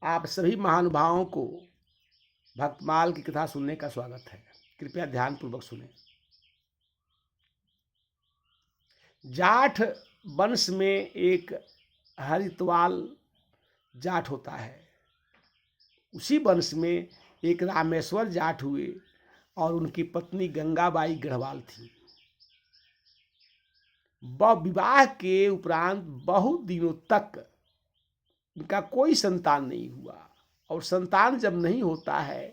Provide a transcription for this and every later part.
आप सभी महानुभावों को भक्तमाल की कथा सुनने का स्वागत है। कृपया ध्यानपूर्वक सुनें। जाठ वंश में एक हरिद्वाल जाट होता है। उसी वंश में एक रामेश्वर जाट हुए और उनकी पत्नी गंगाबाई गढ़वाल थी। विवाह के उपरांत बहुत दिनों तक इनका कोई संतान नहीं हुआ, और संतान जब नहीं होता है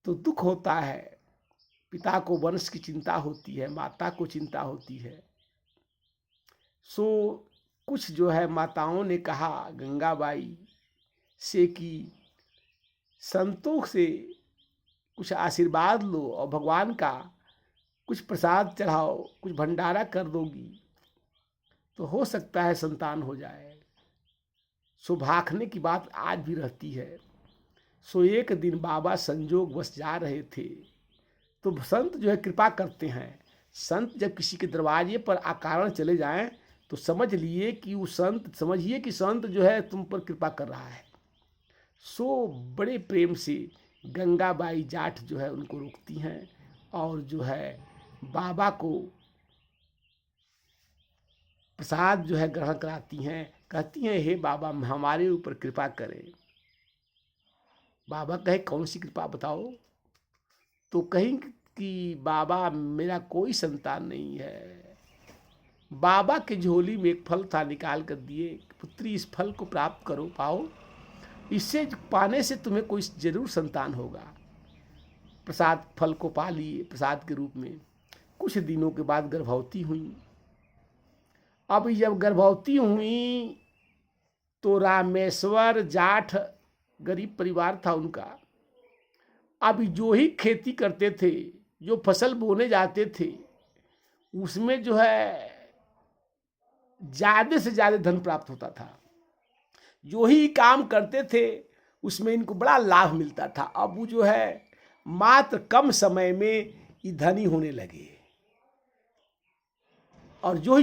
तो दुख होता है। पिता को वंश की चिंता होती है, माता को चिंता होती है। सो कुछ जो है माताओं ने कहा गंगाबाई से कि संतों से कुछ आशीर्वाद लो और भगवान का कुछ प्रसाद चढ़ाओ, कुछ भंडारा कर दोगी तो हो सकता है संतान हो जाए। सो भाखने की बात आज भी रहती है। सो एक दिन बाबा संजोग बस जा रहे थे तो संत जो है कृपा करते हैं। संत जब किसी के दरवाजे पर अकारण चले जाएं तो समझ लिए कि वो संत, समझिए कि संत जो है तुम पर कृपा कर रहा है। सो बड़े प्रेम से गंगाबाई जाट जो है उनको रोकती हैं और जो है बाबा को प्रसाद जो है ग्रहण कराती हैं। कहती हैं हे बाबा हमारे ऊपर कृपा करें। बाबा कहे कौन सी कृपा बताओ? तो कहीं कि बाबा मेरा कोई संतान नहीं है। बाबा के झोली में एक फल था, निकाल कर दिए, पुत्री इस फल को प्राप्त करो, पाओ, इससे पाने से तुम्हें कोई जरूर संतान होगा। प्रसाद फल को पा लिए प्रसाद के रूप में। कुछ दिनों के बाद गर्भवती हुई। अब जब गर्भवती हुई तो रामेश्वर जाट गरीब परिवार था उनका। अब जो ही खेती करते थे, जो फसल बोने जाते थे, उसमें जो है ज्यादा से ज्यादा धन प्राप्त होता था। जो ही काम करते थे उसमें इनको बड़ा लाभ मिलता था। अब वो जो है मात्र कम समय में ये धनी होने लगे। और जो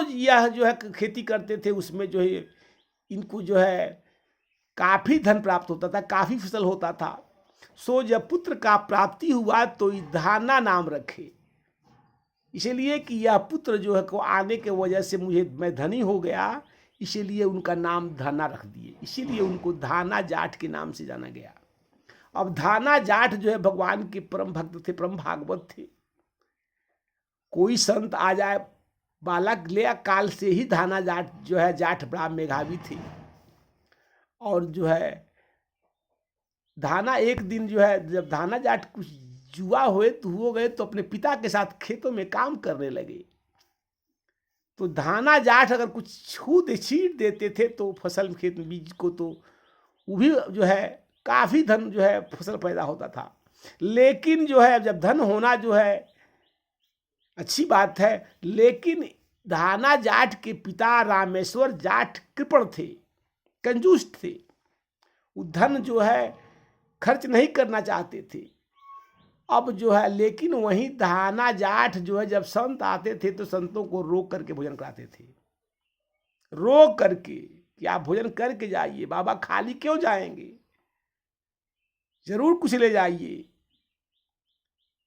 यह जो है खेती करते थे उसमें जो है इनको जो है काफी धन प्राप्त होता था, काफी फसल होता था। सो जब पुत्र का प्राप्ति हुआ तो धाना नाम रखे, इसीलिए कि यह पुत्र जो है को आने के वजह से मैं धनी हो गया, इसीलिए उनका नाम धाना रख दिए। इसीलिए उनको धाना जाट के नाम से जाना गया। अब धाना जाट जो है भगवान के परम भक्त थे, परम भागवत थे। कोई संत आ जाए, बालक ले काल से ही धाना जाट जो है जाट बड़ा मेधावी थे। और जो है धाना एक दिन जो है जब धाना जाट कुछ जुआ हुए तो हो गए तो अपने पिता के साथ खेतों में काम करने लगे। तो धाना जाट अगर कुछ छीट देते थे तो फसल खेत में बीज को, तो वो भी जो है काफी धन जो है फसल पैदा होता था। लेकिन जो है जब धन होना जो है अच्छी बात है, लेकिन धाना जाट के पिता रामेश्वर जाट कृपण थे, कंजूस थे। वो धन जो है खर्च नहीं करना चाहते थे। अब जो है लेकिन वहीं धाना जाट जो है जब संत आते थे तो संतों को रोक करके भोजन कराते थे। रोक करके कि आप भोजन करके जाइए, बाबा खाली क्यों जाएंगे, जरूर कुछ ले जाइए।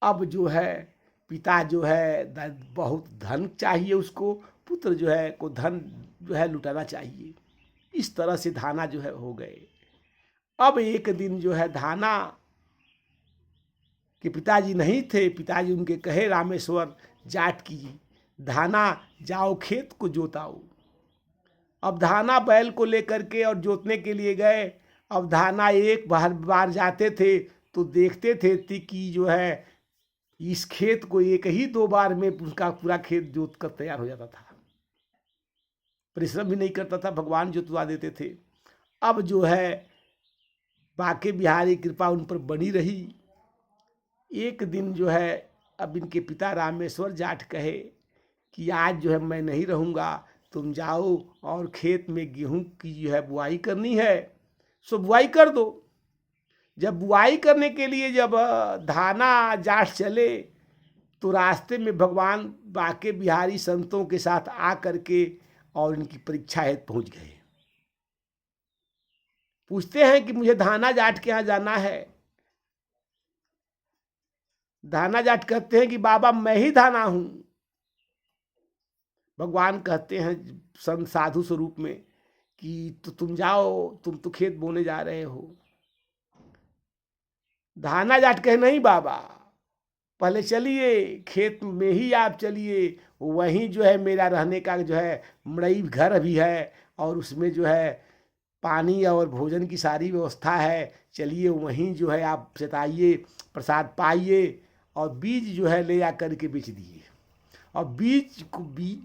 अब जो है पिता जो है बहुत धन चाहिए उसको, पुत्र जो है को धन जो है लुटाना चाहिए। इस तरह से धाना जो है हो गए। अब एक दिन जो है धाना के पिताजी नहीं थे। पिताजी उनके कहे रामेश्वर जाट की धाना जाओ खेत को जोताओ। अब धाना बैल को लेकर के और जोतने के लिए गए। अब धाना एक बार जाते थे तो देखते थे कि जो है इस खेत को एक ही 2 बार में उसका पूरा खेत जोत कर तैयार हो जाता था। परिश्रम भी नहीं करता था, भगवान जोतवा देते थे। अब जो है बाके बिहारी कृपा उन पर बनी रही। एक दिन जो है अब इनके पिता रामेश्वर जाट कहे कि आज जो है मैं नहीं रहूँगा, तुम जाओ और खेत में गेहूं की जो है बुआई करनी है, सो बुआई कर दो। जब बुआई करने के लिए जब धाना जाट चले तो रास्ते में भगवान बाके बिहारी संतों के साथ आ करके और इनकी परीक्षा हेतु पहुँच गए। पूछते हैं कि मुझे धाना जाट के यहाँ जाना है। धाना जाट कहते हैं कि बाबा मैं ही धाना हूं। भगवान कहते हैं संत साधु स्वरूप में कि तो तुम जाओ, तुम तो खेत बोने जा रहे हो। धाना जाट कहे नहीं बाबा, पहले चलिए खेत में ही आप चलिए, वहीं जो है मेरा रहने का जो है मड़ई घर भी है, और उसमें जो है पानी और भोजन की सारी व्यवस्था है। चलिए वहीं जो है आप जताइए, प्रसाद पाइए, और बीज जो है ले जा करके बेच दिए। और बीज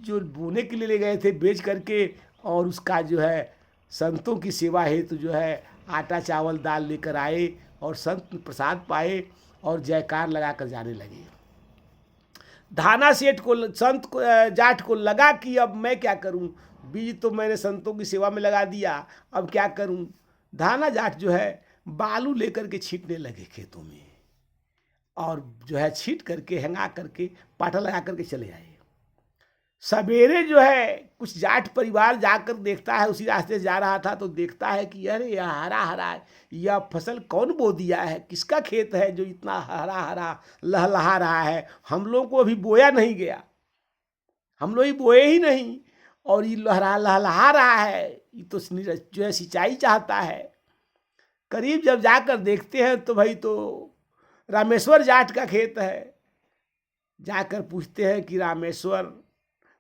जो बोने के लिए ले गए थे बेच करके, और उसका जो है संतों की सेवा हेतु जो है आटा चावल दाल लेकर आए, और संत प्रसाद पाए और जयकार लगाकर जाने लगे। धाना सेठ को, संत को, जाट को लगा कि अब मैं क्या करूं, बीज तो मैंने संतों की सेवा में लगा दिया, अब क्या करूं। धाना जाट जो है बालू लेकर के छींटने लगे खेतों में, और जो है छींट करके हंगा करके पाटा लगा करके चले आए। सवेरे जो है कुछ जाट परिवार जाकर देखता है, उसी रास्ते से जा रहा था तो देखता है कि अरे यह हरा हरा है, यह फसल कौन बो दिया है, किसका खेत है जो इतना हरा हरा लहलहा रहा है। हम लोगों को अभी बोया नहीं गया, हम लोग ही बोए ही नहीं, और ये लहरा लहलहा रहा है, ये तो जो है सिंचाई चाहता है। करीब जब जाकर देखते हैं तो भाई तो रामेश्वर जाट का खेत है। जाकर पूछते हैं कि रामेश्वर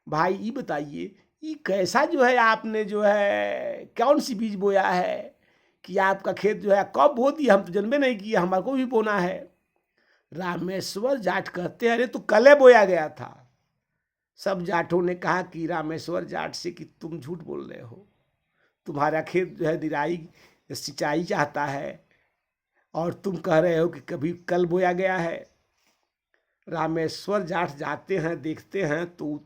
भाई ये बताइए, ये कैसा जो है आपने जो है कौन सी बीज बोया है कि आपका खेत जो है कब बो दिया, हम तो जन्मे नहीं किया, हमारे को भी बोना है। रामेश्वर जाट कहते हैं अरे तो कल बोया गया था। सब जाटों ने कहा कि रामेश्वर जाट से कि तुम झूठ बोल रहे हो, तुम्हारा खेत जो है निराई सिंचाई चाहता है, और तुम कह रहे हो कि कभी कल बोया गया है। रामेश्वर जाट जाते हैं देखते हैं तो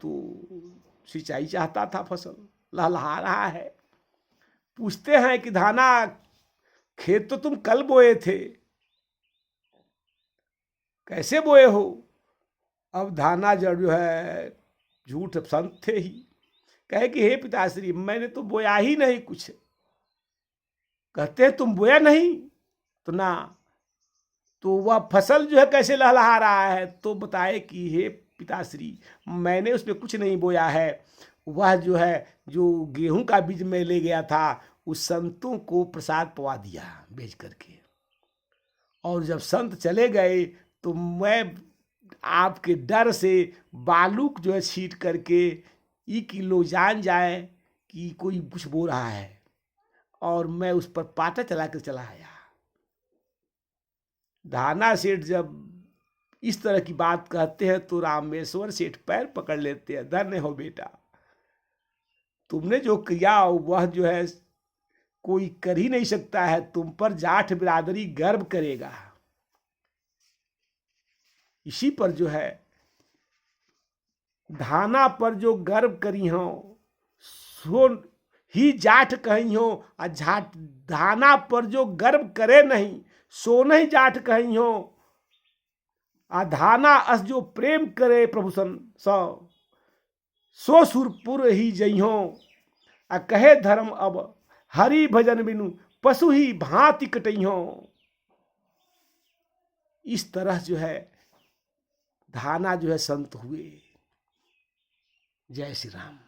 सिंचाई चाहता था, फसल लहलहा रहा है। पूछते हैं कि धाना खेत तो तुम कल बोए थे, कैसे बोए हो। अब धाना जो है झूठ संत थे ही, कहे कि हे पिताश्री मैंने तो बोया ही नहीं कुछ। कहते हैं तुम बोया नहीं तो ना, तो वह फसल जो है कैसे लहलहा रहा है। तो बताए कि हे पिताश्री मैंने उसमें कुछ नहीं बोया है, वह जो है जो गेहूं का बीज मैं ले गया था उस संतों को प्रसाद पवा दिया बेच करके। और जब संत चले गए तो मैं आपके डर से बालू जो है छीट करके ये कि लोग जान जाए कि कोई कुछ बो रहा है, और मैं उस पर पाटा चला कर चला आया। धाना सेठ जब इस तरह की बात कहते हैं तो रामेश्वर सेठ पैर पकड़ लेते हैं, धन्य हो बेटा, तुमने जो किया वह जो है कोई कर ही नहीं सकता है, तुम पर जाट बिरादरी गर्व करेगा। इसी पर जो है धाना पर जो गर्व करी हो सो ही जाट कही हो, और धाना पर जो गर्व करे नहीं सो नहीं जाट कही हो। आ धाना अस जो प्रेम करे प्रभु सो सुरपुर ही जइहो। आ कहे धर्म अब हरि भजन बिनु पशु ही भांति कटइहो। इस तरह जो है धाना जो है संत हुए। जय श्री राम।